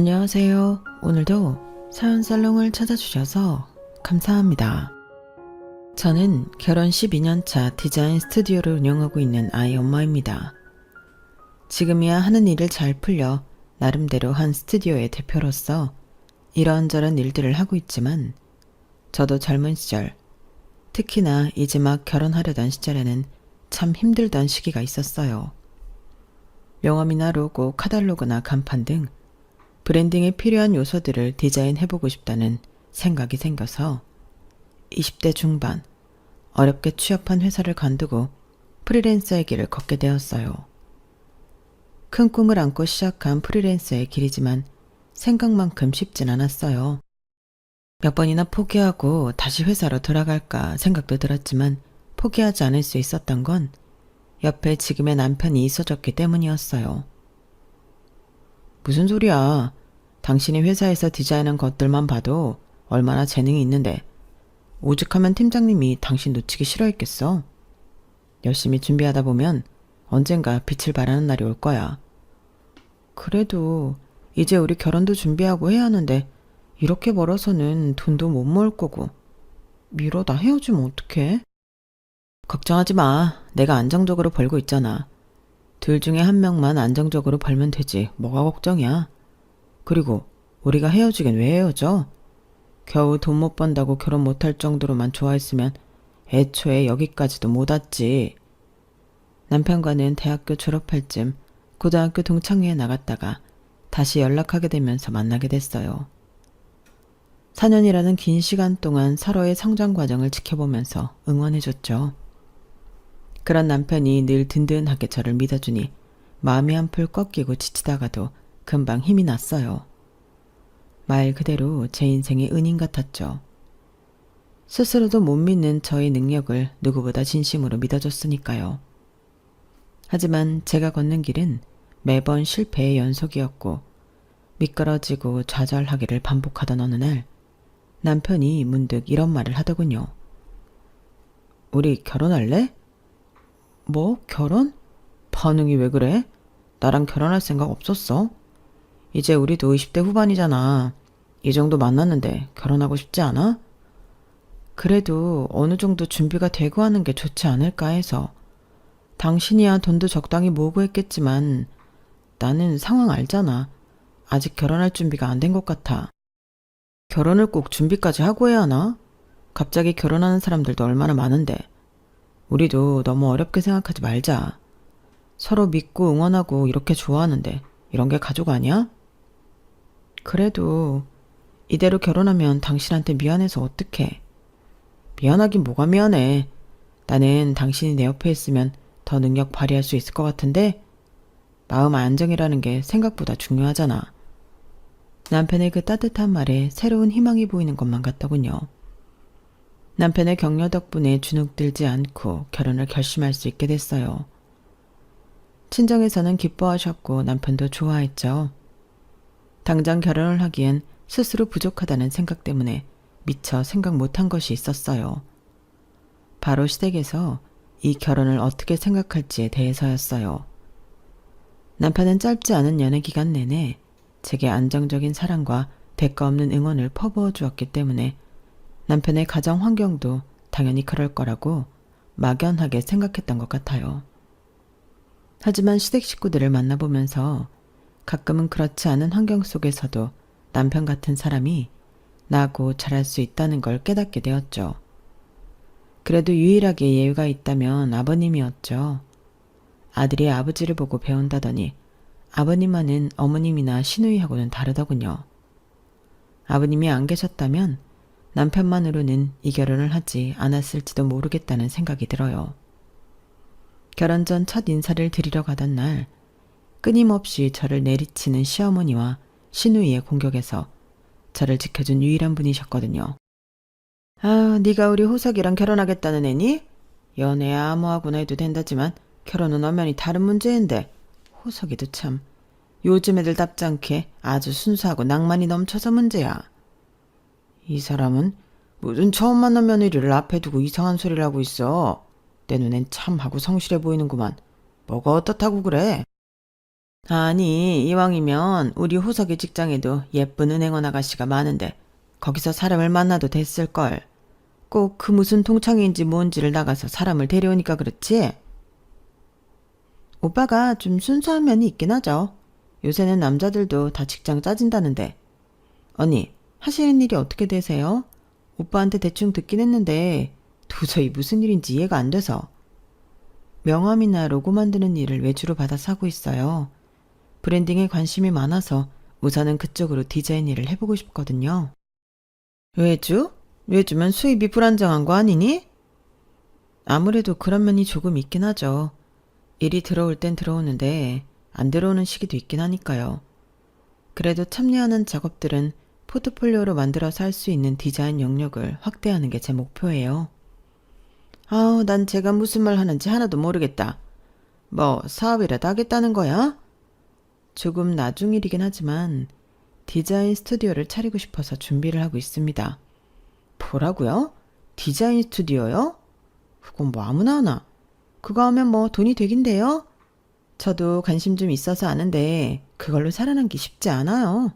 안녕하세요. 오늘도 사연 살롱을 찾아주셔서 감사합니다. 저는 결혼 12년차 디자인 스튜디오를 운영하고 있는 아이 엄마입니다. 지금이야 하는 일을 잘 풀려 나름대로 한 스튜디오의 대표로서 이런저런 일들을 하고 있지만 저도 젊은 시절, 특히나 이제 막 결혼하려던 시절에는 참 힘들던 시기가 있었어요. 명함이나 로고, 카탈로그나 간판 등 브랜딩에 필요한 요소들을 디자인해보고 싶다는 생각이 생겨서 20대 중반 어렵게 취업한 회사를 관두고 프리랜서의 길을 걷게 되었어요. 큰 꿈을 안고 시작한 프리랜서의 길이지만 생각만큼 쉽진 않았어요. 몇 번이나 포기하고 다시 회사로 돌아갈까 생각도 들었지만 포기하지 않을 수 있었던 건 옆에 지금의 남편이 있어줬기 때문이었어요. 무슨 소리야. 당신이 회사에서 디자인한 것들만 봐도 얼마나 재능이 있는데 오죽하면 팀장님이 당신 놓치기 싫어했겠어. 열심히 준비하다 보면 언젠가 빛을 발하는 날이 올 거야. 그래도 이제 우리 결혼도 준비하고 해야 하는데 이렇게 벌어서는 돈도 못 모을 거고 미뤄다 헤어지면 어떡해? 걱정하지 마. 내가 안정적으로 벌고 있잖아. 둘 중에 한 명만 안정적으로 벌면 되지. 뭐가 걱정이야. 그리고 우리가 헤어지긴 왜 헤어져? 겨우 돈 못 번다고 결혼 못할 정도로만 좋아했으면 애초에 여기까지도 못 왔지. 남편과는 대학교 졸업할 쯤 고등학교 동창회에 나갔다가 다시 연락하게 되면서 만나게 됐어요. 4년이라는 긴 시간 동안 서로의 성장 과정을 지켜보면서 응원해줬죠. 그런 남편이 늘 든든하게 저를 믿어주니 마음이 한풀 꺾이고 지치다가도 금방 힘이 났어요. 말 그대로 제 인생의 은인 같았죠. 스스로도 못 믿는 저의 능력을 누구보다 진심으로 믿어줬으니까요. 하지만 제가 걷는 길은 매번 실패의 연속이었고 미끄러지고 좌절하기를 반복하던 어느 날 남편이 문득 이런 말을 하더군요. 우리 결혼할래? 뭐? 결혼? 반응이 왜 그래? 나랑 결혼할 생각 없었어? 이제 우리도 20대 후반이잖아. 이 정도 만났는데 결혼하고 싶지 않아? 그래도 어느 정도 준비가 되고 하는 게 좋지 않을까 해서. 당신이야 돈도 적당히 모으고 했겠지만 나는 상황 알잖아. 아직 결혼할 준비가 안 된 것 같아. 결혼을 꼭 준비까지 하고 해야 하나? 갑자기 결혼하는 사람들도 얼마나 많은데. 우리도 너무 어렵게 생각하지 말자. 서로 믿고 응원하고 이렇게 좋아하는데 이런 게 가족 아니야? 그래도 이대로 결혼하면 당신한테 미안해서 어떡해. 미안하긴 뭐가 미안해. 나는 당신이 내 옆에 있으면 더 능력 발휘할 수 있을 것 같은데 마음 안정이라는 게 생각보다 중요하잖아. 남편의 그 따뜻한 말에 새로운 희망이 보이는 것만 같더군요. 남편의 격려 덕분에 주눅들지 않고 결혼을 결심할 수 있게 됐어요. 친정에서는 기뻐하셨고 남편도 좋아했죠. 당장 결혼을 하기엔 스스로 부족하다는 생각 때문에 미처 생각 못한 것이 있었어요. 바로 시댁에서 이 결혼을 어떻게 생각할지에 대해서였어요. 남편은 짧지 않은 연애 기간 내내 제게 안정적인 사랑과 대가 없는 응원을 퍼부어 주었기 때문에 남편의 가정 환경도 당연히 그럴 거라고 막연하게 생각했던 것 같아요. 하지만 시댁 식구들을 만나보면서 가끔은 그렇지 않은 환경 속에서도 남편 같은 사람이 나고 잘할 수 있다는 걸 깨닫게 되었죠. 그래도 유일하게 예외가 있다면 아버님이었죠. 아들이 아버지를 보고 배운다더니 아버님만은 어머님이나 시누이하고는 다르더군요. 아버님이 안 계셨다면 남편만으로는 이 결혼을 하지 않았을지도 모르겠다는 생각이 들어요. 결혼 전 첫 인사를 드리러 가던 날 끊임없이 저를 내리치는 시어머니와 시누이의 공격에서 저를 지켜준 유일한 분이셨거든요. 아, 네가 우리 호석이랑 결혼하겠다는 애니? 연애 아무하고나 해도 된다지만 결혼은 엄연히 다른 문제인데 호석이도 참 요즘 애들답지 않게 아주 순수하고 낭만이 넘쳐서 문제야. 이 사람은 무슨 처음 만난 며느리를 앞에 두고 이상한 소리를 하고 있어. 내 눈엔 참 하고 성실해 보이는구만. 뭐가 어떻다고 그래? 아니, 이왕이면 우리 호석이 직장에도 예쁜 은행원 아가씨가 많은데 거기서 사람을 만나도 됐을걸. 꼭 그 무슨 동창회인지 뭔지를 나가서 사람을 데려오니까 그렇지? 오빠가 좀 순수한 면이 있긴 하죠. 요새는 남자들도 다 직장 짜진다는데. 언니, 하시는 일이 어떻게 되세요? 오빠한테 대충 듣긴 했는데 도저히 무슨 일인지 이해가 안 돼서. 명함이나 로고 만드는 일을 외주로 받아서 하고 있어요. 브랜딩에 관심이 많아서 우선은 그쪽으로 디자인 일을 해보고 싶거든요. 외주? 외주면 수입이 불안정한 거 아니니? 아무래도 그런 면이 조금 있긴 하죠. 일이 들어올 땐 들어오는데 안 들어오는 시기도 있긴 하니까요. 그래도 참여하는 작업들은 포트폴리오로 만들어서 할 수 있는 디자인 영역을 확대하는 게 제 목표예요. 아우, 난 제가 무슨 말 하는지 하나도 모르겠다. 뭐 사업이라도 하겠다는 거야? 조금 나중 일이긴 하지만 디자인 스튜디오를 차리고 싶어서 준비를 하고 있습니다. 뭐라고요? 디자인 스튜디오요? 그건 뭐 아무나 하나. 그거 하면 뭐 돈이 되긴 돼요? 저도 관심 좀 있어서 아는데 그걸로 살아남기 쉽지 않아요.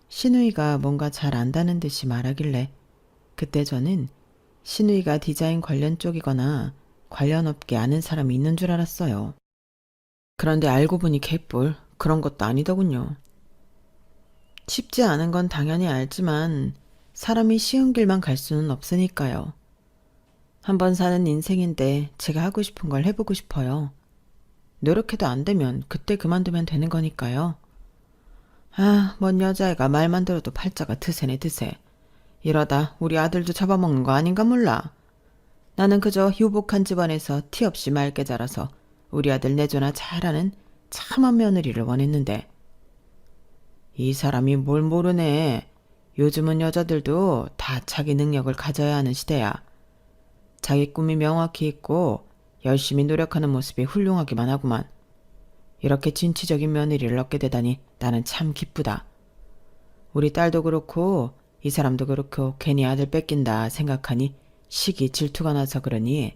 신우이가 뭔가 잘 안다는 듯이 말하길래 그때 저는 신우이가 디자인 관련 쪽이거나 관련 업계 아는 사람이 있는 줄 알았어요. 그런데 알고 보니 개뿔 그런 것도 아니더군요. 쉽지 않은 건 당연히 알지만 사람이 쉬운 길만 갈 수는 없으니까요. 한번 사는 인생인데 제가 하고 싶은 걸 해보고 싶어요. 노력해도 안 되면 그때 그만두면 되는 거니까요. 아, 뭔 여자애가 말만 들어도 팔자가 드세네 드세. 이러다 우리 아들도 잡아먹는 거 아닌가 몰라. 나는 그저 유복한 집안에서 티 없이 맑게 자라서 우리 아들 내조나 잘하는 참한 며느리를 원했는데 이 사람이 뭘 모르네. 요즘은 여자들도 다 자기 능력을 가져야 하는 시대야. 자기 꿈이 명확히 있고 열심히 노력하는 모습이 훌륭하기만 하구만. 이렇게 진취적인 며느리를 얻게 되다니 나는 참 기쁘다. 우리 딸도 그렇고 이 사람도 그렇고 괜히 아들 뺏긴다 생각하니 시기 질투가 나서 그러니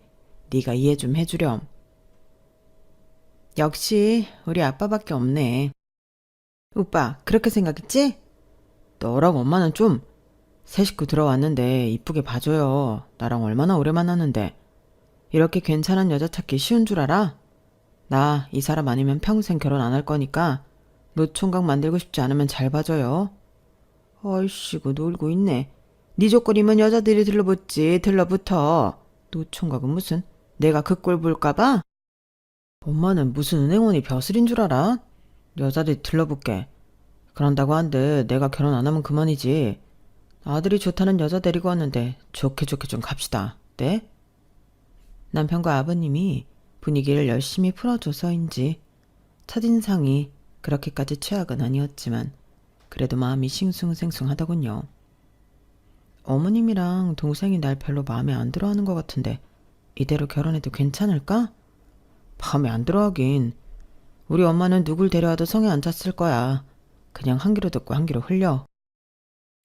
네가 이해 좀 해주렴. 역시 우리 아빠밖에 없네. 오빠 그렇게 생각했지? 너랑 엄마는 좀 새 식구 들어왔는데 이쁘게 봐줘요. 나랑 얼마나 오래 만났는데. 이렇게 괜찮은 여자 찾기 쉬운 줄 알아? 나 이 사람 아니면 평생 결혼 안 할 거니까 노총각 만들고 싶지 않으면 잘 봐줘요. 어이씨구 놀고 있네. 네 조건이면 여자들이 들러붙지 들러붙어. 노총각은 무슨 내가 그 꼴 볼까봐? 엄마는 무슨 은행원이 벼슬인 줄 알아? 여자들이 들러붙게. 그런다고 한들 내가 결혼 안 하면 그만이지. 아들이 좋다는 여자 데리고 왔는데 좋게 좋게 좀 갑시다. 네? 남편과 아버님이 분위기를 열심히 풀어줘서인지 첫인상이 그렇게까지 최악은 아니었지만 그래도 마음이 싱숭생숭하더군요. 어머님이랑 동생이 날 별로 마음에 안 들어하는 것 같은데 이대로 결혼해도 괜찮을까? 마음에 안 들어하긴. 우리 엄마는 누굴 데려와도 성에 안 찼을 거야. 그냥 한 귀로 듣고 한 귀로 흘려.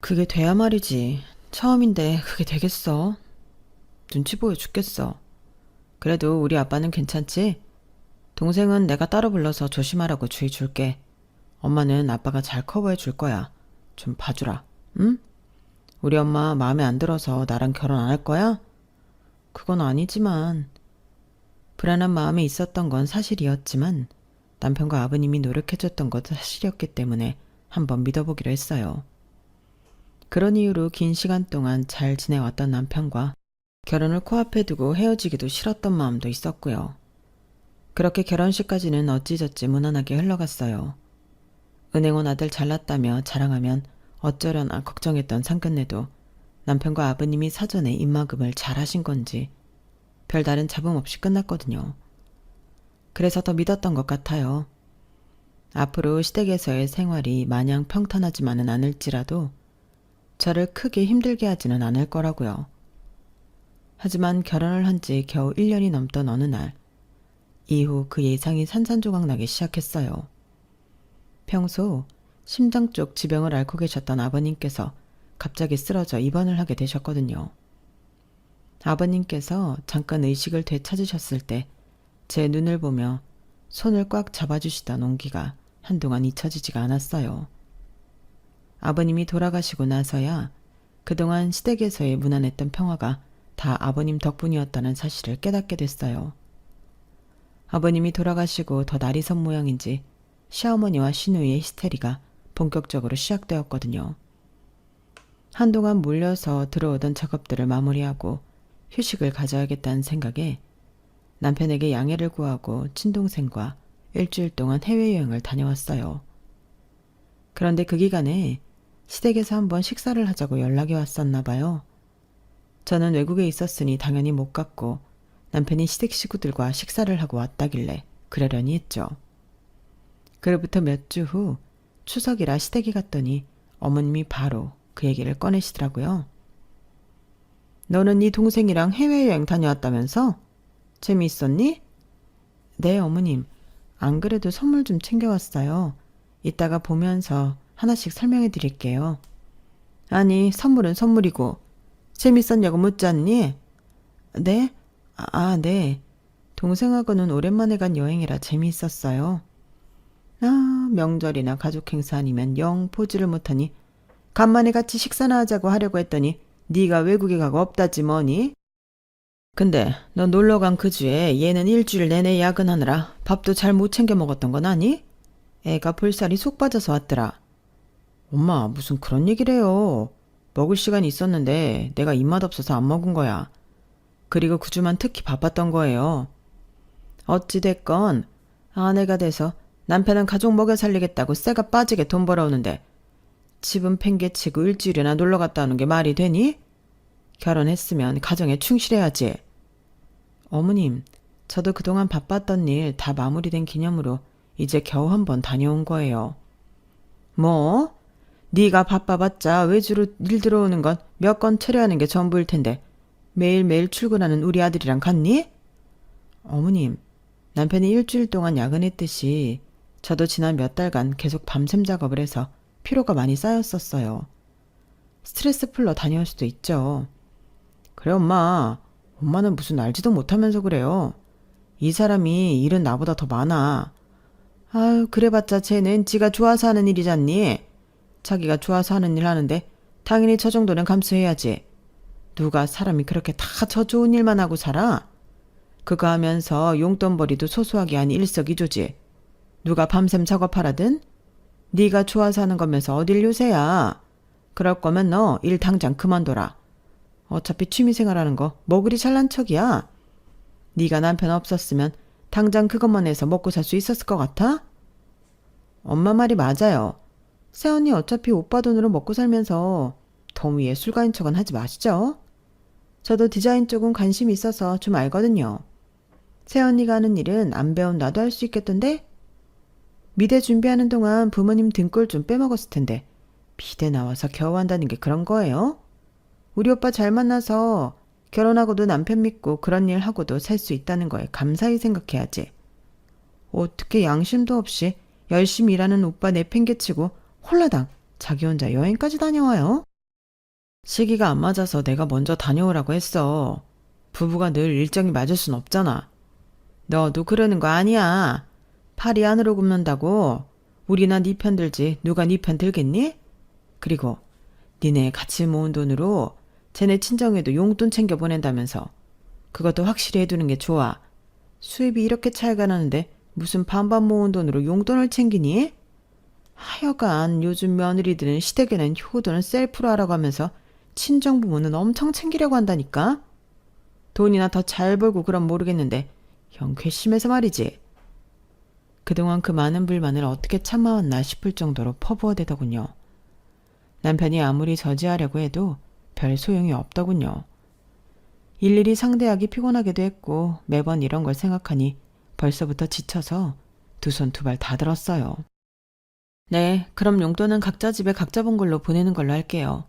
그게 돼야 말이지. 처음인데 그게 되겠어? 눈치 보여 죽겠어. 그래도 우리 아빠는 괜찮지? 동생은 내가 따로 불러서 조심하라고 주의 줄게. 엄마는 아빠가 잘 커버해 줄 거야. 좀 봐주라. 응? 우리 엄마 마음에 안 들어서 나랑 결혼 안 할 거야? 그건 아니지만. 불안한 마음이 있었던 건 사실이었지만 남편과 아버님이 노력해줬던 것도 사실이었기 때문에 한번 믿어보기로 했어요. 그런 이유로 긴 시간 동안 잘 지내왔던 남편과 결혼을 코앞에 두고 헤어지기도 싫었던 마음도 있었고요. 그렇게 결혼식까지는 어찌저찌 무난하게 흘러갔어요. 은행원 아들 잘났다며 자랑하면 어쩌려나 걱정했던 상끝내도 남편과 아버님이 사전에 입막음을 잘하신 건지 별다른 잡음 없이 끝났거든요. 그래서 더 믿었던 것 같아요. 앞으로 시댁에서의 생활이 마냥 평탄하지만은 않을지라도 저를 크게 힘들게 하지는 않을 거라고요. 하지만 결혼을 한 지 겨우 1년이 넘던 어느 날 이후 그 예상이 산산조각나기 시작했어요. 평소 심장 쪽 지병을 앓고 계셨던 아버님께서 갑자기 쓰러져 입원을 하게 되셨거든요. 아버님께서 잠깐 의식을 되찾으셨을 때 제 눈을 보며 손을 꽉 잡아주시던 온기가 한동안 잊혀지지가 않았어요. 아버님이 돌아가시고 나서야 그동안 시댁에서의 무난했던 평화가 다 아버님 덕분이었다는 사실을 깨닫게 됐어요. 아버님이 돌아가시고 더 날이 선 모양인지 시어머니와 시누이의 히스테리가 본격적으로 시작되었거든요. 한동안 몰려서 들어오던 작업들을 마무리하고 휴식을 가져야겠다는 생각에 남편에게 양해를 구하고 친동생과 일주일 동안 해외여행을 다녀왔어요. 그런데 그 기간에 시댁에서 한번 식사를 하자고 연락이 왔었나 봐요. 저는 외국에 있었으니 당연히 못 갔고 남편이 시댁 식구들과 식사를 하고 왔다길래 그러려니 했죠. 그로부터 몇 주 후 추석이라 시댁에 갔더니 어머님이 바로 그 얘기를 꺼내시더라고요. 너는 네 동생이랑 해외여행 다녀왔다면서? 재미있었니? 네, 어머님. 안 그래도 선물 좀 챙겨왔어요. 이따가 보면서 하나씩 설명해 드릴게요. 아니, 선물은 선물이고 재밌었냐고 묻지 않니? 네? 네. 동생하고는 오랜만에 간 여행이라 재미있었어요. 명절이나 가족 행사 아니면 영 보지를 못하니 간만에 같이 식사나 하자고 하려고 했더니 네가 외국에 가고 없다지 뭐니? 근데 너 놀러 간 그 주에 얘는 일주일 내내 야근하느라 밥도 잘 못 챙겨 먹었던 건 아니? 애가 볼살이 속 빠져서 왔더라. 엄마, 무슨 그런 얘기를 해요. 먹을 시간이 있었는데 내가 입맛 없어서 안 먹은 거야. 그리고 그 주만 특히 바빴던 거예요. 어찌됐건 아내가 돼서 남편은 가족 먹여 살리겠다고 쇠가 빠지게 돈 벌어오는데 집은 팽개치고 일주일이나 놀러 갔다 오는 게 말이 되니? 결혼했으면 가정에 충실해야지. 어머님, 저도 그동안 바빴던 일 다 마무리된 기념으로 이제 겨우 한번 다녀온 거예요. 뭐? 네가 바빠봤자 외주로 일 들어오는 건 몇 건 처리하는 게 전부일 텐데 매일매일 출근하는 우리 아들이랑 같니? 어머님, 남편이 일주일 동안 야근했듯이 저도 지난 몇 달간 계속 밤샘 작업을 해서 피로가 많이 쌓였었어요. 스트레스 풀러 다녀올 수도 있죠. 그래, 엄마. 엄마는 무슨 알지도 못하면서 그래요. 이 사람이 일은 나보다 더 많아. 아유, 그래봤자 쟤는 지가 좋아서 하는 일이잖니. 자기가 좋아서 하는 일 하는데 당연히 저 정도는 감수해야지. 누가 사람이 그렇게 다 저 좋은 일만 하고 살아? 그거 하면서 용돈벌이도 소소하게 하니 일석이조지. 누가 밤샘 작업하라든? 네가 좋아서 하는 거면서 어딜 요새야. 그럴 거면 너 일 당장 그만둬라. 어차피 취미생활하는 거 뭐 그리 잘난 척이야. 네가 남편 없었으면 당장 그것만 해서 먹고 살 수 있었을 것 같아? 엄마 말이 맞아요. 새언니 어차피 오빠 돈으로 먹고 살면서 더위에 술가인 척은 하지 마시죠. 저도 디자인 쪽은 관심이 있어서 좀 알거든요. 새언니가 하는 일은 안 배운 나도 할 수 있겠던데? 미대 준비하는 동안 부모님 등골 좀 빼먹었을 텐데 미대 나와서 겨우 한다는 게 그런 거예요? 우리 오빠 잘 만나서 결혼하고도 남편 믿고 그런 일 하고도 살 수 있다는 거에 감사히 생각해야지. 어떻게 양심도 없이 열심히 일하는 오빠 내팽개치고 홀라당 자기 혼자 여행까지 다녀와요? 시기가 안 맞아서 내가 먼저 다녀오라고 했어. 부부가 늘 일정이 맞을 순 없잖아. 너도 그러는 거 아니야. 팔이 안으로 굽는다고. 우리나 네 편 들지 누가 네 편 들겠니? 그리고 니네 같이 모은 돈으로 쟤네 친정에도 용돈 챙겨 보낸다면서. 그것도 확실히 해두는 게 좋아. 수입이 이렇게 차이가 나는데 무슨 반반 모은 돈으로 용돈을 챙기니? 하여간 요즘 며느리들은 시댁에는 효도는 셀프로 하라고 하면서 친정 부모는 엄청 챙기려고 한다니까. 돈이나 더 잘 벌고 그럼 모르겠는데 형 괘씸해서 말이지. 그동안 그 많은 불만을 어떻게 참아왔나 싶을 정도로 퍼부어대더군요. 남편이 아무리 저지하려고 해도 별 소용이 없더군요. 일일이 상대하기 피곤하기도 했고 매번 이런 걸 생각하니 벌써부터 지쳐서 두 손 두 발 다 들었어요. 네, 그럼 용돈은 각자 집에 각자 본 걸로 보내는 걸로 할게요.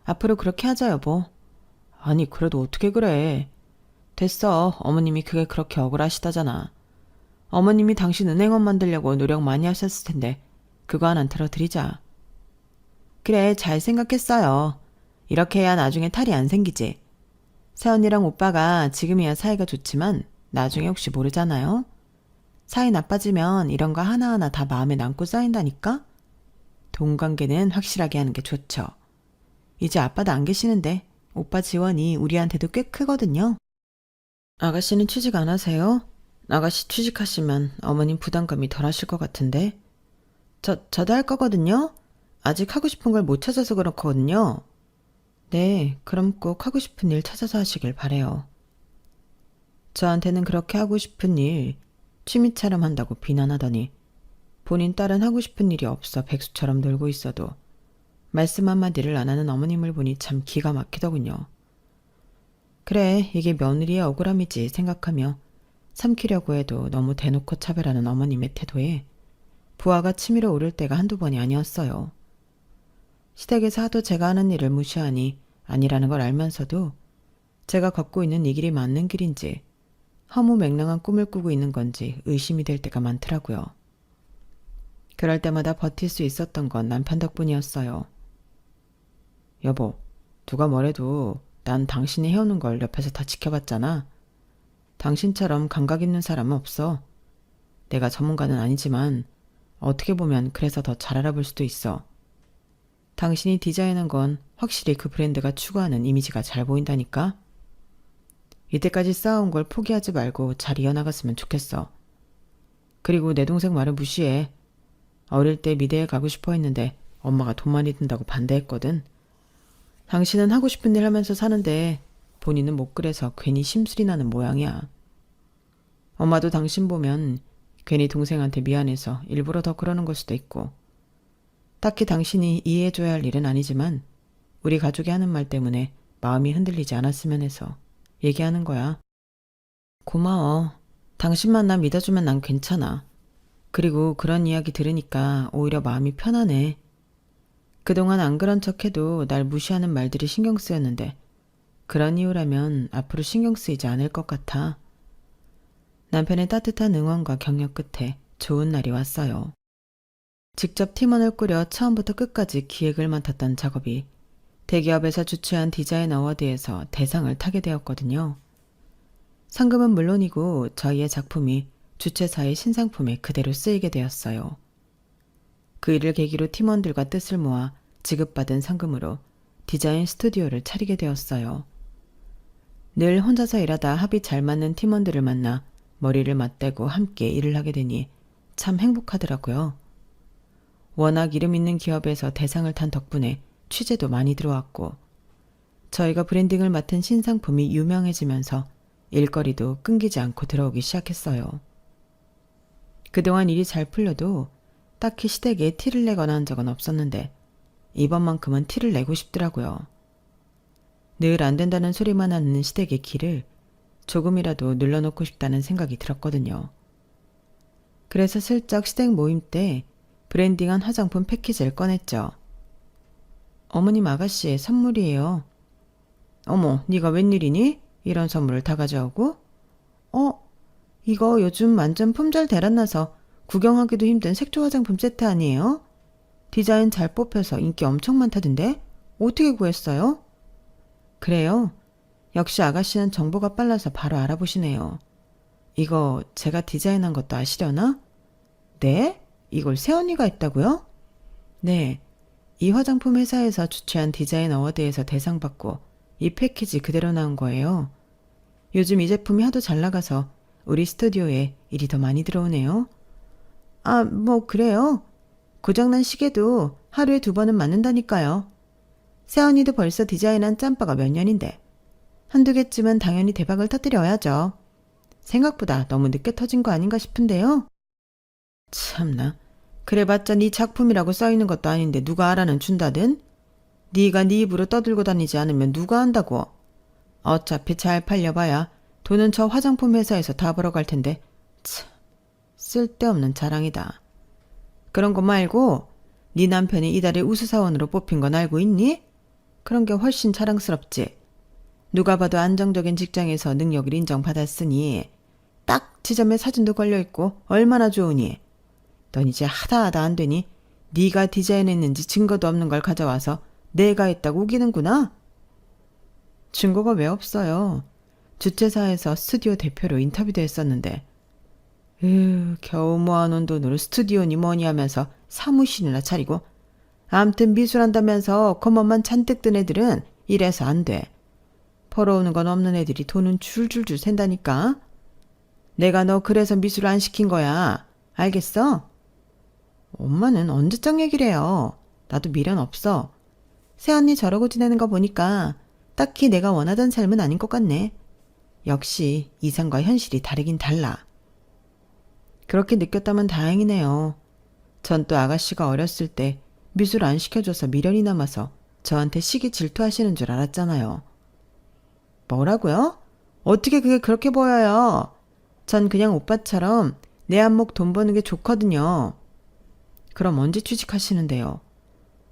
앞으로 그렇게 하자, 여보. 아니, 그래도 어떻게 그래. 됐어. 어머님이 그게 그렇게 억울하시다잖아. 어머님이 당신 은행원 만들려고 노력 많이 하셨을 텐데 그거 하나 들어드리자. 그래, 잘 생각했어요. 이렇게 해야 나중에 탈이 안 생기지. 새언니랑 오빠가 지금이야 사이가 좋지만 나중에 혹시 모르잖아요. 사이 나빠지면 이런 거 하나하나 다 마음에 남고 쌓인다니까? 돈 관계는 확실하게 하는 게 좋죠. 이제 아빠도 안 계시는데 오빠 지원이 우리한테도 꽤 크거든요. 아가씨는 취직 안 하세요? 아가씨 취직하시면 어머님 부담감이 덜 하실 것 같은데. 저도 할 거거든요. 아직 하고 싶은 걸 못 찾아서 그렇거든요. 네, 그럼 꼭 하고 싶은 일 찾아서 하시길 바래요. 저한테는 그렇게 하고 싶은 일 취미처럼 한다고 비난하더니 본인 딸은 하고 싶은 일이 없어 백수처럼 놀고 있어도 말씀 한마디를 안 하는 어머님을 보니 참 기가 막히더군요. 그래, 이게 며느리의 억울함이지 생각하며 삼키려고 해도 너무 대놓고 차별하는 어머님의 태도에 부하가 치밀어 오를 때가 한두 번이 아니었어요. 시댁에서 하도 제가 하는 일을 무시하니 아니라는 걸 알면서도 제가 걷고 있는 이 길이 맞는 길인지 허무맹랑한 꿈을 꾸고 있는 건지 의심이 될 때가 많더라고요. 그럴 때마다 버틸 수 있었던 건 남편 덕분이었어요. 여보, 누가 뭐래도 난 당신이 해오는 걸 옆에서 다 지켜봤잖아. 당신처럼 감각 있는 사람은 없어. 내가 전문가는 아니지만 어떻게 보면 그래서 더 잘 알아볼 수도 있어. 당신이 디자인한 건 확실히 그 브랜드가 추구하는 이미지가 잘 보인다니까? 이때까지 쌓아온 걸 포기하지 말고 잘 이어나갔으면 좋겠어. 그리고 내 동생 말을 무시해. 어릴 때 미대에 가고 싶어 했는데 엄마가 돈 많이 든다고 반대했거든. 당신은 하고 싶은 일 하면서 사는데 본인은 못 그래서 괜히 심술이 나는 모양이야. 엄마도 당신 보면 괜히 동생한테 미안해서 일부러 더 그러는 걸 수도 있고. 딱히 당신이 이해해줘야 할 일은 아니지만 우리 가족이 하는 말 때문에 마음이 흔들리지 않았으면 해서 얘기하는 거야. 고마워. 당신만 나 믿어주면 난 괜찮아. 그리고 그런 이야기 들으니까 오히려 마음이 편하네. 그동안 안 그런 척해도 날 무시하는 말들이 신경 쓰였는데 그런 이유라면 앞으로 신경 쓰이지 않을 것 같아. 남편의 따뜻한 응원과 격려 끝에 좋은 날이 왔어요. 직접 팀원을 꾸려 처음부터 끝까지 기획을 맡았던 작업이 대기업에서 주최한 디자인 어워드에서 대상을 타게 되었거든요. 상금은 물론이고 저희의 작품이 주최사의 신상품에 그대로 쓰이게 되었어요. 그 일을 계기로 팀원들과 뜻을 모아 지급받은 상금으로 디자인 스튜디오를 차리게 되었어요. 늘 혼자서 일하다 합이 잘 맞는 팀원들을 만나 머리를 맞대고 함께 일을 하게 되니 참 행복하더라고요. 워낙 이름 있는 기업에서 대상을 탄 덕분에 취재도 많이 들어왔고 저희가 브랜딩을 맡은 신상품이 유명해지면서 일거리도 끊기지 않고 들어오기 시작했어요. 그동안 일이 잘 풀려도 딱히 시댁에 티를 내거나 한 적은 없었는데 이번만큼은 티를 내고 싶더라고요. 늘 안 된다는 소리만 하는 시댁의 기를 조금이라도 눌러놓고 싶다는 생각이 들었거든요. 그래서 슬쩍 시댁 모임 때 브랜딩한 화장품 패키지를 꺼냈죠. 어머님 아가씨의 선물이에요. 어머, 네가 웬일이니? 이런 선물을 다 가져오고? 이거 요즘 완전 품절 대란나서 구경하기도 힘든 색조 화장품 세트 아니에요? 디자인 잘 뽑혀서 인기 엄청 많다던데? 어떻게 구했어요? 그래요? 역시 아가씨는 정보가 빨라서 바로 알아보시네요. 이거 제가 디자인한 것도 아시려나? 네? 이걸 새언니가 했다고요? 네. 이 화장품 회사에서 주최한 디자인 어워드에서 대상 받고 이 패키지 그대로 나온 거예요. 요즘 이 제품이 하도 잘 나가서 우리 스튜디오에 일이 더 많이 들어오네요. 아, 뭐 그래요. 고장난 시계도 하루에 2번은 맞는다니까요. 새언니도 벌써 디자인한 짬바가 몇 년인데 한두 개쯤은 당연히 대박을 터뜨려야죠. 생각보다 너무 늦게 터진 거 아닌가 싶은데요. 참나. 그래봤자 네 작품이라고 써있는 것도 아닌데 누가 알아는 준다든? 네가 네 입으로 떠들고 다니지 않으면 누가 안다고? 어차피 잘 팔려봐야 돈은 저 화장품 회사에서 다 벌어갈 텐데 참 쓸데없는 자랑이다. 그런 거 말고 네 남편이 이달에 우수사원으로 뽑힌 건 알고 있니? 그런 게 훨씬 자랑스럽지. 누가 봐도 안정적인 직장에서 능력을 인정받았으니 딱 지점에 사진도 걸려있고 얼마나 좋으니. 넌 이제 하다 안 되니 네가 디자인했는지 증거도 없는 걸 가져와서 내가 했다고 우기는구나. 증거가 왜 없어요. 주최사에서 스튜디오 대표로 인터뷰도 했었는데. 겨우 모아놓은 돈으로 스튜디오니 뭐니 하면서 사무실이나 차리고. 암튼 미술한다면서 검은만 잔뜩 든 애들은 이래서 안 돼. 벌어오는 건 없는 애들이 돈은 줄줄줄 샌다니까. 내가 너 그래서 미술 안 시킨 거야. 알겠어? 엄마는 언제적 얘기를 해요. 나도 미련 없어. 새언니 저러고 지내는 거 보니까 딱히 내가 원하던 삶은 아닌 것 같네. 역시 이상과 현실이 다르긴 달라. 그렇게 느꼈다면 다행이네요. 전 또 아가씨가 어렸을 때 미술 안 시켜줘서 미련이 남아서 저한테 시기 질투하시는 줄 알았잖아요. 뭐라고요? 어떻게 그게 그렇게 보여요? 전 그냥 오빠처럼 내 안목 돈 버는 게 좋거든요. 그럼 언제 취직하시는데요?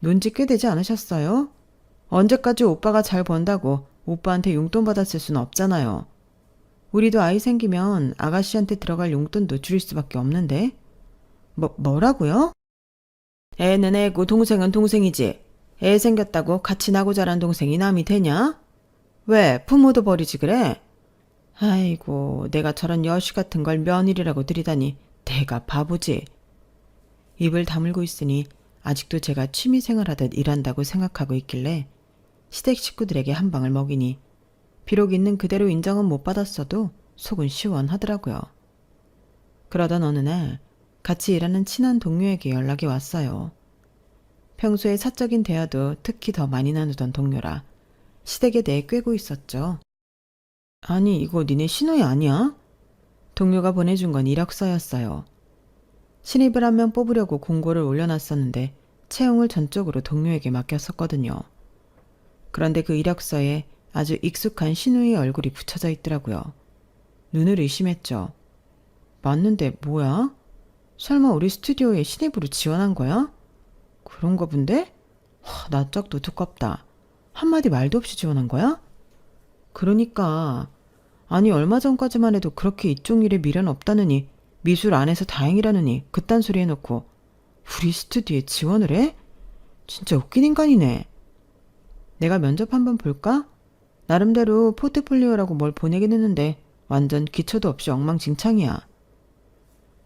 논지 꽤 되지 않으셨어요? 언제까지 오빠가 잘 번다고 오빠한테 용돈 받았을 수는 없잖아요. 우리도 아이 생기면 아가씨한테 들어갈 용돈도 줄일 수밖에 없는데. 뭐라고요? 애는 애고 동생은 동생이지. 애 생겼다고 같이 나고 자란 동생이 남이 되냐? 왜 부모도 버리지 그래? 아이고, 내가 저런 여시 같은 걸 며느리라고 들이다니 내가 바보지. 입을 다물고 있으니 아직도 제가 취미생활하듯 일한다고 생각하고 있길래 시댁 식구들에게 한 방을 먹이니 비록 있는 그대로 인정은 못 받았어도 속은 시원하더라고요. 그러던 어느 날 같이 일하는 친한 동료에게 연락이 왔어요. 평소에 사적인 대화도 특히 더 많이 나누던 동료라 시댁에 대해 꿰고 있었죠. 아니, 이거 니네 신호이 아니야? 동료가 보내준 건 이력서였어요. 신입을 한 명 뽑으려고 공고를 올려놨었는데 채용을 전적으로 동료에게 맡겼었거든요. 그런데 그 이력서에 아주 익숙한 신우의 얼굴이 붙여져 있더라고요. 눈을 의심했죠. 맞는데 뭐야? 설마 우리 스튜디오에 신입으로 지원한 거야? 그런가 본데? 나 짝도 두껍다. 한마디 말도 없이 지원한 거야? 그러니까. 아니, 얼마 전까지만 해도 그렇게 이쪽 일에 미련 없다느니 미술 안 해서 다행이라느니 그딴 소리 해놓고 우리 스튜디오에 지원을 해? 진짜 웃긴 인간이네. 내가 면접 한번 볼까? 나름대로 포트폴리오라고 뭘 보내긴 했는데 완전 기초도 없이 엉망진창이야.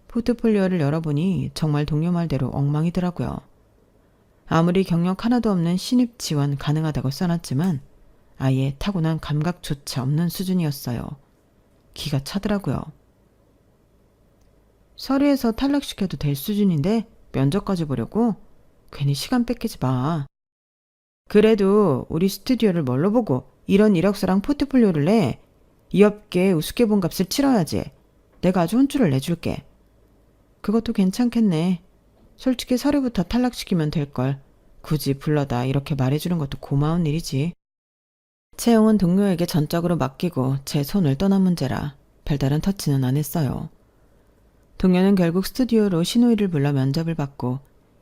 포트폴리오를 열어보니 정말 동료 말대로 엉망이더라고요. 아무리 경력 하나도 없는 신입 지원 가능하다고 써놨지만 아예 타고난 감각조차 없는 수준이었어요. 기가 차더라고요. 서류에서 탈락시켜도 될 수준인데 면접까지 보려고? 괜히 시간 뺏기지 마. 그래도 우리 스튜디오를 뭘로 보고 이런 이력서랑 포트폴리오를 내? 이 업계에 우습게 본 값을 치러야지. 내가 아주 혼쭐을 내줄게. 그것도 괜찮겠네. 솔직히 서류부터 탈락시키면 될걸. 굳이 불러다 이렇게 말해주는 것도 고마운 일이지. 채용은 동료에게 전적으로 맡기고 제 손을 떠난 문제라 별다른 터치는 안 했어요. 동료는 결국 스튜디오로 신우이를 불러 면접을 받고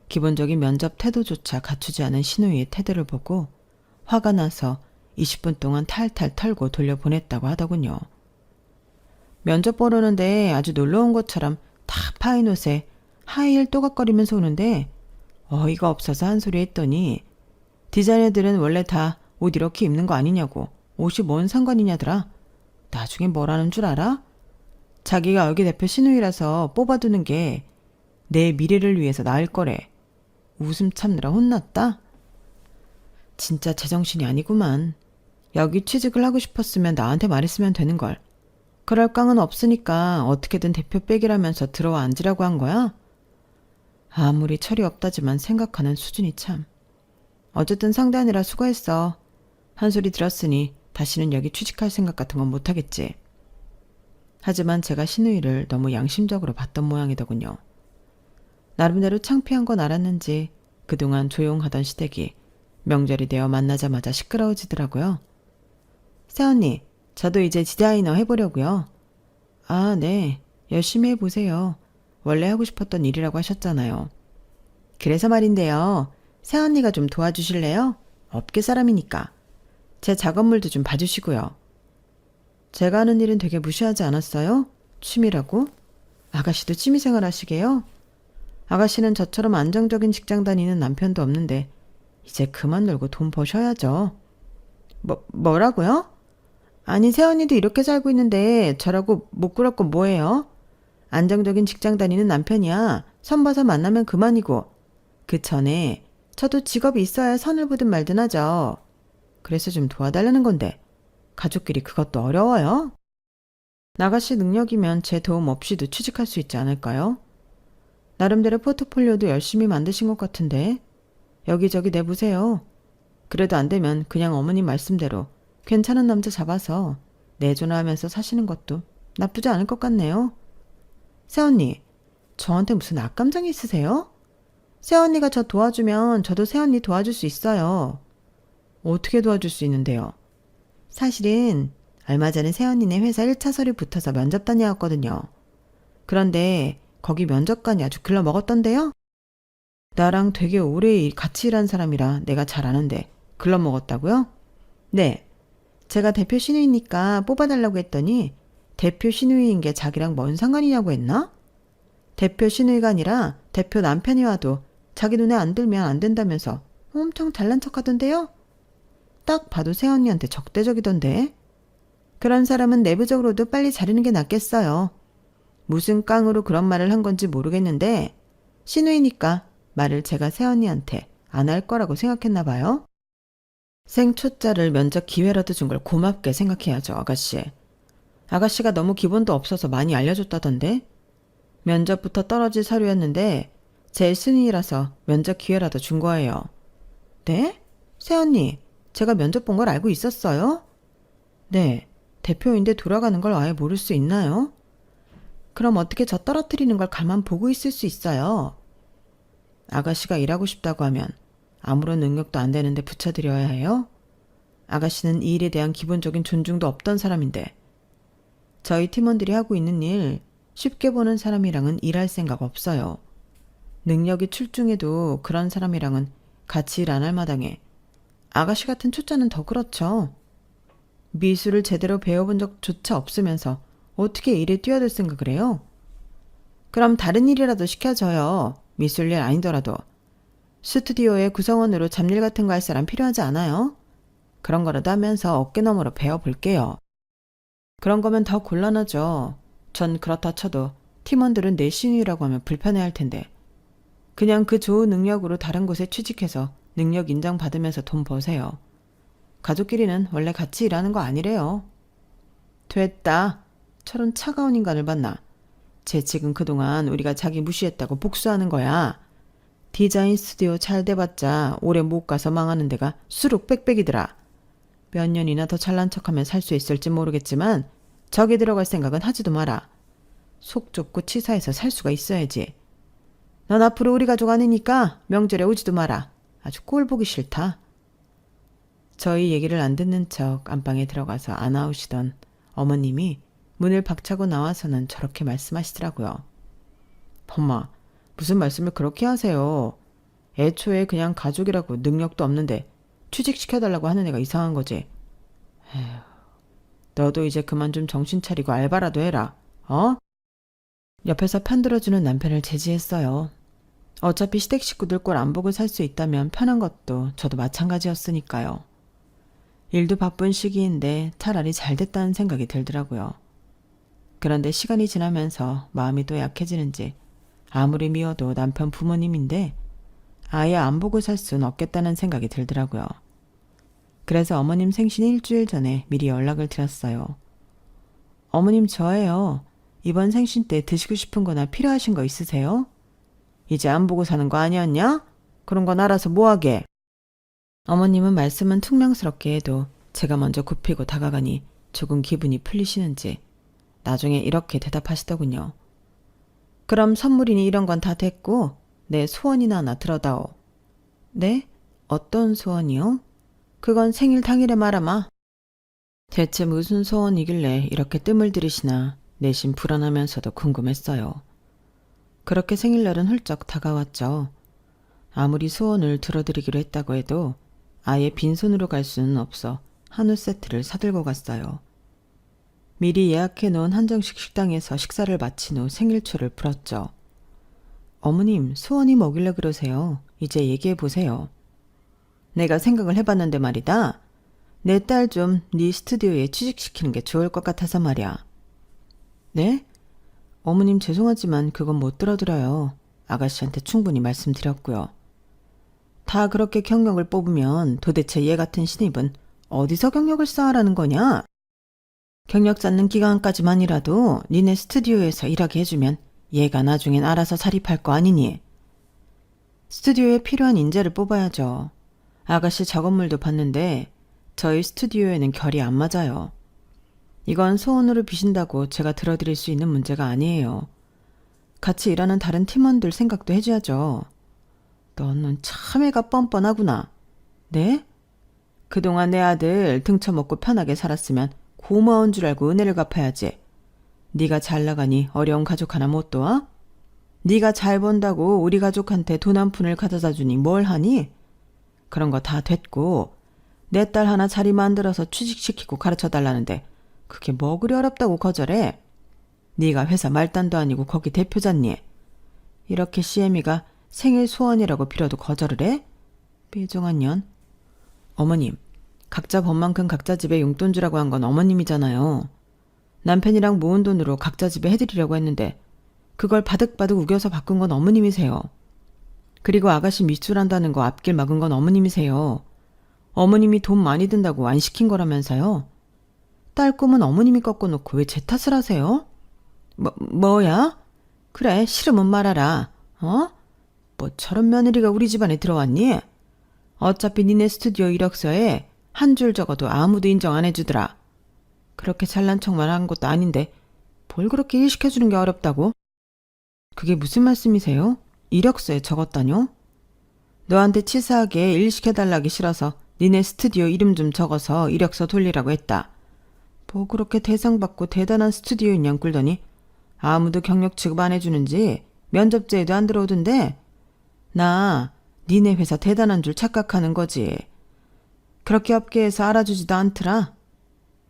기본적인 면접 태도조차 갖추지 않은 신우이의 태도를 보고 화가 나서 20분 동안 탈탈 털고 돌려보냈다고 하더군요. 면접 보러는데 아주 놀러온 것처럼 다 파인 옷에 하이힐 또각거리면서 오는데 어이가 없어서 한 소리 했더니 디자이너들은 원래 다 옷 이렇게 입는 거 아니냐고. 옷이 뭔 상관이냐더라. 나중에 뭐라는 줄 알아? 자기가 여기 대표 신우이라서 뽑아두는 게 내 미래를 위해서 나을 거래. 웃음 참느라 혼났다? 진짜 제정신이 아니구만. 여기 취직을 하고 싶었으면 나한테 말했으면 되는걸. 그럴 깡은 없으니까 어떻게든 대표 빼기라면서 들어와 앉으라고 한 거야? 아무리 철이 없다지만 생각하는 수준이 참. 어쨌든 상대하느라 수고했어. 한 소리 들었으니 다시는 여기 취직할 생각 같은 건 못하겠지. 하지만 제가 신우이를 너무 양심적으로 봤던 모양이더군요. 나름대로 창피한 건 알았는지 그동안 조용하던 시댁이 명절이 되어 만나자마자 시끄러워지더라고요. 새언니, 저도 이제 디자이너 해보려고요. 아, 네. 열심히 해보세요. 원래 하고 싶었던 일이라고 하셨잖아요. 그래서 말인데요. 새언니가 좀 도와주실래요? 업계 사람이니까. 제 작업물도 좀 봐주시고요. 제가 하는 일은 되게 무시하지 않았어요? 취미라고? 아가씨도 취미생활 하시게요? 아가씨는 저처럼 안정적인 직장 다니는 남편도 없는데 이제 그만 놀고 돈 버셔야죠. 뭐라고요? 아니, 새언니도 이렇게 살고 있는데 저라고 못 그럴 건 뭐예요? 안정적인 직장 다니는 남편이야. 선 봐서 만나면 그만이고. 그 전에 저도 직업이 있어야 선을 보든 말든 하죠. 그래서 좀 도와달라는 건데 가족끼리 그것도 어려워요? 나가씨 능력이면 제 도움 없이도 취직할 수 있지 않을까요? 나름대로 포트폴리오도 열심히 만드신 것 같은데 여기저기 내보세요. 그래도 안 되면 그냥 어머님 말씀대로 괜찮은 남자 잡아서 내조나하면서 사시는 것도 나쁘지 않을 것 같네요. 새언니, 저한테 무슨 악감정이 있으세요? 새언니가 저 도와주면 저도 새언니 도와줄 수 있어요. 어떻게 도와줄 수 있는데요? 사실은 얼마 전에 새언니네 회사 1차 서류 붙어서 면접 다녀왔거든요. 그런데 거기 면접관이 아주 글러먹었던데요? 나랑 되게 오래 같이 일한 사람이라 내가 잘 아는데 글러먹었다고요? 네. 제가 대표 신우이니까 뽑아달라고 했더니 대표 신우이인 게 자기랑 뭔 상관이냐고 했나? 대표 신우이가 아니라 대표 남편이 와도 자기 눈에 안 들면 안 된다면서 엄청 잘난 척하던데요? 딱 봐도 새언니한테 적대적이던데. 그런 사람은 내부적으로도 빨리 자르는 게 낫겠어요. 무슨 깡으로 그런 말을 한 건지 모르겠는데 신우이니까 말을 제가 새언니한테 안 할 거라고 생각했나 봐요. 생초짜를 면접 기회라도 준 걸 고맙게 생각해야죠, 아가씨. 아가씨가 너무 기본도 없어서 많이 알려줬다던데. 면접부터 떨어질 서류였는데 제 순위라서 면접 기회라도 준 거예요. 네? 새언니, 제가 면접 본 걸 알고 있었어요? 네, 대표인데 돌아가는 걸 아예 모를 수 있나요? 그럼 어떻게 저 떨어뜨리는 걸 가만 보고 있을 수 있어요? 아가씨가 일하고 싶다고 하면 아무런 능력도 안 되는데 붙여드려야 해요? 아가씨는 이 일에 대한 기본적인 존중도 없던 사람인데 저희 팀원들이 하고 있는 일 쉽게 보는 사람이랑은 일할 생각 없어요. 능력이 출중해도 그런 사람이랑은 같이 일 안 할 마당에 아가씨 같은 초짜는 더 그렇죠. 미술을 제대로 배워본 적조차 없으면서 어떻게 일에 뛰어들 생각을 해요? 그럼 다른 일이라도 시켜줘요. 미술 일 아니더라도. 스튜디오의 구성원으로 잡일 같은 거 할 사람 필요하지 않아요? 그런 거라도 하면서 어깨너머로 배워볼게요. 그런 거면 더 곤란하죠. 전 그렇다 쳐도 팀원들은 내 신입이라고 하면 불편해할 텐데. 그냥 그 좋은 능력으로 다른 곳에 취직해서 능력 인정받으면서 돈 버세요. 가족끼리는 원래 같이 일하는 거 아니래요. 됐다. 저런 차가운 인간을 봤나. 쟤 지금 그동안 우리가 자기 무시했다고 복수하는 거야. 디자인 스튜디오 잘 돼봤자 오래 못 가서 망하는 데가 수룩 빽빽이더라. 몇 년이나 더 잘난 척하면 살 수 있을지 모르겠지만 저기 들어갈 생각은 하지도 마라. 속 좁고 치사해서 살 수가 있어야지. 넌 앞으로 우리 가족 아니니까 명절에 오지도 마라. 아주 꼴 보기 싫다. 저희 얘기를 안 듣는 척 안방에 들어가서 안 나오시던 어머님이 문을 박차고 나와서는 저렇게 말씀하시더라고요. 엄마, 무슨 말씀을 그렇게 하세요. 애초에 그냥 가족이라고 능력도 없는데 취직시켜달라고 하는 애가 이상한 거지. 에휴, 너도 이제 그만 좀 정신 차리고 알바라도 해라. 어? 옆에서 편들어주는 남편을 제지했어요. 어차피 시댁 식구들 꼴 안 보고 살 수 있다면 편한 것도 저도 마찬가지였으니까요. 일도 바쁜 시기인데 차라리 잘 됐다는 생각이 들더라고요. 그런데 시간이 지나면서 마음이 또 약해지는지 아무리 미워도 남편 부모님인데 아예 안 보고 살 순 없겠다는 생각이 들더라고요. 그래서 어머님 생신 일주일 전에 미리 연락을 드렸어요. 어머님 저예요. 이번 생신 때 드시고 싶은 거나 필요하신 거 있으세요? 이제 안 보고 사는 거 아니었냐? 그런 건 알아서 뭐하게. 어머님은 말씀은 퉁명스럽게 해도 제가 먼저 굽히고 다가가니 조금 기분이 풀리시는지 나중에 이렇게 대답하시더군요. 그럼 선물이니 이런 건 다 됐고 내 소원이나 하나 들어다오. 네? 어떤 소원이요? 그건 생일 당일에 말아마. 대체 무슨 소원이길래 이렇게 뜸을 들이시나 내심 불안하면서도 궁금했어요. 그렇게 생일날은 훌쩍 다가왔죠. 아무리 소원을 들어드리기로 했다고 해도 아예 빈손으로 갈 수는 없어 한우 세트를 사들고 갔어요. 미리 예약해놓은 한정식 식당에서 식사를 마친 후 생일초를 불었죠. 어머님, 소원이 뭐길래 그러세요? 이제 얘기해보세요. 내가 생각을 해봤는데 말이다. 내 딸 좀 네 스튜디오에 취직시키는 게 좋을 것 같아서 말이야. 네? 어머님 죄송하지만 그건 못 들어드려요. 아가씨한테 충분히 말씀드렸고요. 다 그렇게 경력을 뽑으면 도대체 얘 같은 신입은 어디서 경력을 쌓으라는 거냐? 경력 쌓는 기간까지만이라도 니네 스튜디오에서 일하게 해주면 얘가 나중엔 알아서 자립할 거 아니니? 스튜디오에 필요한 인재를 뽑아야죠. 아가씨 작업물도 봤는데 저희 스튜디오에는 결이 안 맞아요. 이건 소원으로 비신다고 제가 들어드릴 수 있는 문제가 아니에요. 같이 일하는 다른 팀원들 생각도 해줘야죠. 너는 참 애가 뻔뻔하구나. 네? 그동안 내 아들 등쳐먹고 편하게 살았으면 고마운 줄 알고 은혜를 갚아야지. 네가 잘 나가니 어려운 가족 하나 못 도와? 네가 잘 번다고 우리 가족한테 돈 한 푼을 가져다 주니 뭘 하니? 그런 거 다 됐고 내 딸 하나 자리 만들어서 취직시키고 가르쳐달라는데 그게 뭐 그리 어렵다고 거절해? 네가 회사 말단도 아니고 거기 대표잖니. 이렇게 CM이가 생일 소원이라고 빌어도 거절을 해? 삐종한 년. 어머님, 각자 번만큼 각자 집에 용돈 주라고 한 건 어머님이잖아요. 남편이랑 모은 돈으로 각자 집에 해드리려고 했는데 그걸 바득바득 우겨서 바꾼 건 어머님이세요. 그리고 아가씨 미술한다는 거 앞길 막은 건 어머님이세요. 어머님이 돈 많이 든다고 안 시킨 거라면서요. 딸 꿈은 어머님이 꺾어놓고 왜 제 탓을 하세요? 뭐야? 그래, 싫으면 말하라. 어? 뭐 저런 며느리가 우리 집안에 들어왔니? 어차피 니네 스튜디오 이력서에 한 줄 적어도 아무도 인정 안 해주더라. 그렇게 잘난 척만 한 것도 아닌데 뭘 그렇게 일 시켜주는 게 어렵다고? 그게 무슨 말씀이세요? 이력서에 적었다뇨? 너한테 치사하게 일 시켜달라기 싫어서 니네 스튜디오 이름 좀 적어서 이력서 돌리라고 했다. 뭐 그렇게 대상받고 대단한 스튜디오인 양 꿀더니 아무도 경력 취급 안 해주는지 면접제에도 안 들어오던데 나 니네 회사 대단한 줄 착각하는 거지. 그렇게 업계에서 알아주지도 않더라.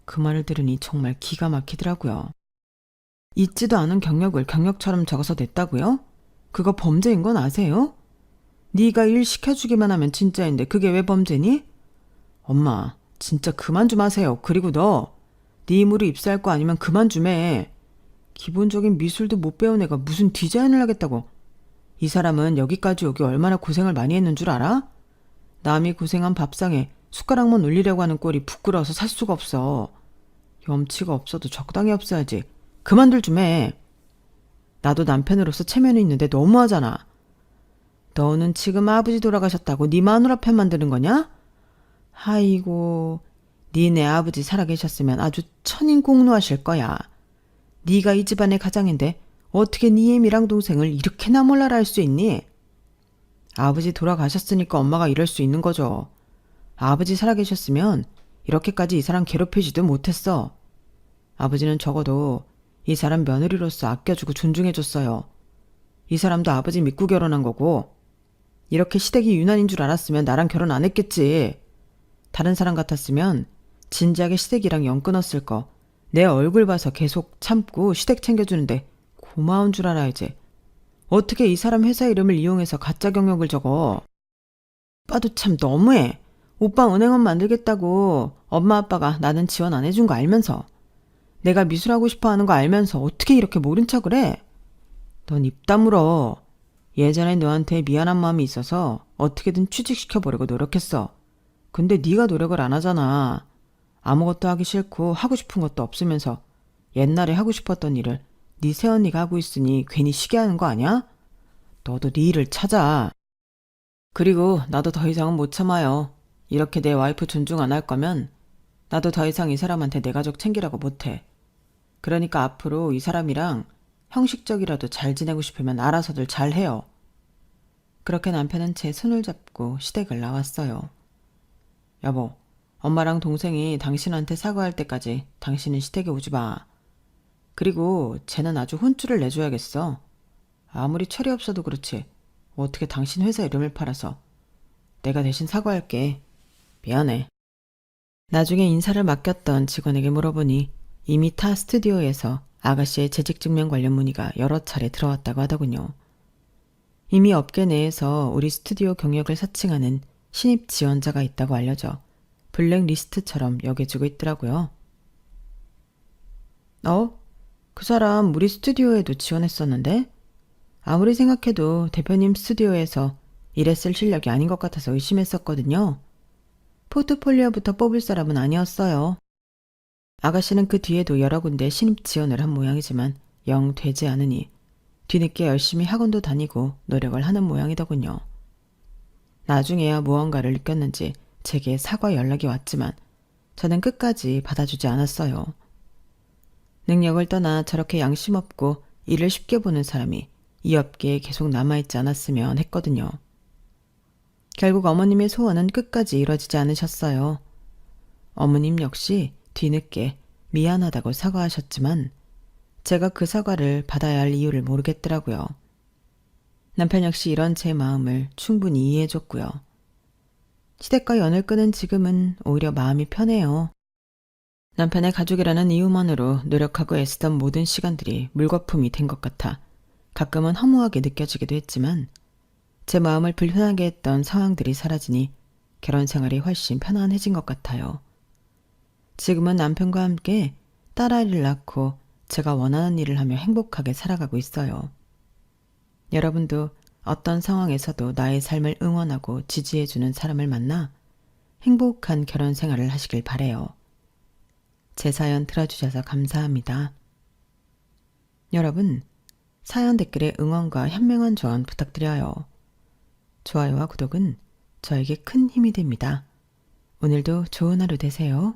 그 말을 들으니 정말 기가 막히더라고요. 있지도 않은 경력을 경력처럼 적어서 냈다고요? 그거 범죄인 건 아세요? 네가 일 시켜주기만 하면 진짜인데 그게 왜 범죄니? 엄마, 진짜 그만 좀 하세요. 그리고 너, 네 힘으로 입사할 거 아니면 그만 좀 해. 기본적인 미술도 못 배운 애가 무슨 디자인을 하겠다고. 이 사람은 여기까지 오기 얼마나 고생을 많이 했는 줄 알아? 남이 고생한 밥상에 숟가락만 올리려고 하는 꼴이 부끄러워서 살 수가 없어. 염치가 없어도 적당히 없어야지. 그만들 좀 해. 나도 남편으로서 체면이 있는데 너무하잖아. 너는 지금 아버지 돌아가셨다고 네 마누라 편 만드는 거냐? 아이고, 니네 아버지 살아계셨으면 아주 천인공노하실 거야. 네가 이 집안의 가장인데 어떻게 네 애미랑 동생을 이렇게나 몰라라 할 수 있니? 아버지 돌아가셨으니까 엄마가 이럴 수 있는 거죠. 아버지 살아계셨으면 이렇게까지 이 사람 괴롭히지도 못했어. 아버지는 적어도 이 사람 며느리로서 아껴주고 존중해줬어요. 이 사람도 아버지 믿고 결혼한 거고 이렇게 시댁이 유난인 줄 알았으면 나랑 결혼 안 했겠지. 다른 사람 같았으면 진지하게 시댁이랑 연 끊었을 거. 내 얼굴 봐서 계속 참고 시댁 챙겨주는데 고마운 줄 알아야지. 어떻게 이 사람 회사 이름을 이용해서 가짜 경력을 적어. 오빠도 참 너무해. 오빠 은행원 만들겠다고 엄마 아빠가 나는 지원 안 해준 거 알면서 내가 미술하고 싶어 하는 거 알면서 어떻게 이렇게 모른 척을 해? 넌 입 다물어. 예전에 너한테 미안한 마음이 있어서 어떻게든 취직시켜보려고 노력했어. 근데 네가 노력을 안 하잖아. 아무것도 하기 싫고 하고 싶은 것도 없으면서 옛날에 하고 싶었던 일을 네 새언니가 하고 있으니 괜히 쉬게 하는 거 아니야? 너도 네 일을 찾아. 그리고 나도 더 이상은 못 참아요. 이렇게 내 와이프 존중 안 할 거면 나도 더 이상 이 사람한테 내 가족 챙기라고 못해. 그러니까 앞으로 이 사람이랑 형식적이라도 잘 지내고 싶으면 알아서들 잘해요. 그렇게 남편은 제 손을 잡고 시댁을 나왔어요. 여보, 엄마랑 동생이 당신한테 사과할 때까지 당신은 시댁에 오지 마. 그리고 쟤는 아주 혼쭐을 내줘야겠어. 아무리 철이 없어도 그렇지. 어떻게 당신 회사 이름을 팔아서. 내가 대신 사과할게. 미안해. 나중에 인사를 맡겼던 직원에게 물어보니 이미 타 스튜디오에서 아가씨의 재직증명 관련 문의가 여러 차례 들어왔다고 하더군요. 이미 업계 내에서 우리 스튜디오 경력을 사칭하는 신입 지원자가 있다고 알려져 블랙리스트처럼 여겨지고 있더라고요. 그 사람 우리 스튜디오에도 지원했었는데? 아무리 생각해도 대표님 스튜디오에서 일했을 실력이 아닌 것 같아서 의심했었거든요. 포트폴리오부터 뽑을 사람은 아니었어요. 아가씨는 그 뒤에도 여러 군데 신입 지원을 한 모양이지만 영 되지 않으니 뒤늦게 열심히 학원도 다니고 노력을 하는 모양이더군요. 나중에야 무언가를 느꼈는지 제게 사과 연락이 왔지만 저는 끝까지 받아주지 않았어요. 능력을 떠나 저렇게 양심 없고 일을 쉽게 보는 사람이 이 업계에 계속 남아있지 않았으면 했거든요. 결국 어머님의 소원은 끝까지 이뤄지지 않으셨어요. 어머님 역시 뒤늦게 미안하다고 사과하셨지만 제가 그 사과를 받아야 할 이유를 모르겠더라고요. 남편 역시 이런 제 마음을 충분히 이해해줬고요. 시댁과 연을 끄는 지금은 오히려 마음이 편해요. 남편의 가족이라는 이유만으로 노력하고 애쓰던 모든 시간들이 물거품이 된 것 같아 가끔은 허무하게 느껴지기도 했지만 제 마음을 불편하게 했던 상황들이 사라지니 결혼 생활이 훨씬 편안해진 것 같아요. 지금은 남편과 함께 딸아이를 낳고 제가 원하는 일을 하며 행복하게 살아가고 있어요. 여러분도 어떤 상황에서도 나의 삶을 응원하고 지지해주는 사람을 만나 행복한 결혼 생활을 하시길 바래요. 제 사연 들어주셔서 감사합니다. 여러분, 사연 댓글에 응원과 현명한 조언 부탁드려요. 좋아요와 구독은 저에게 큰 힘이 됩니다. 오늘도 좋은 하루 되세요.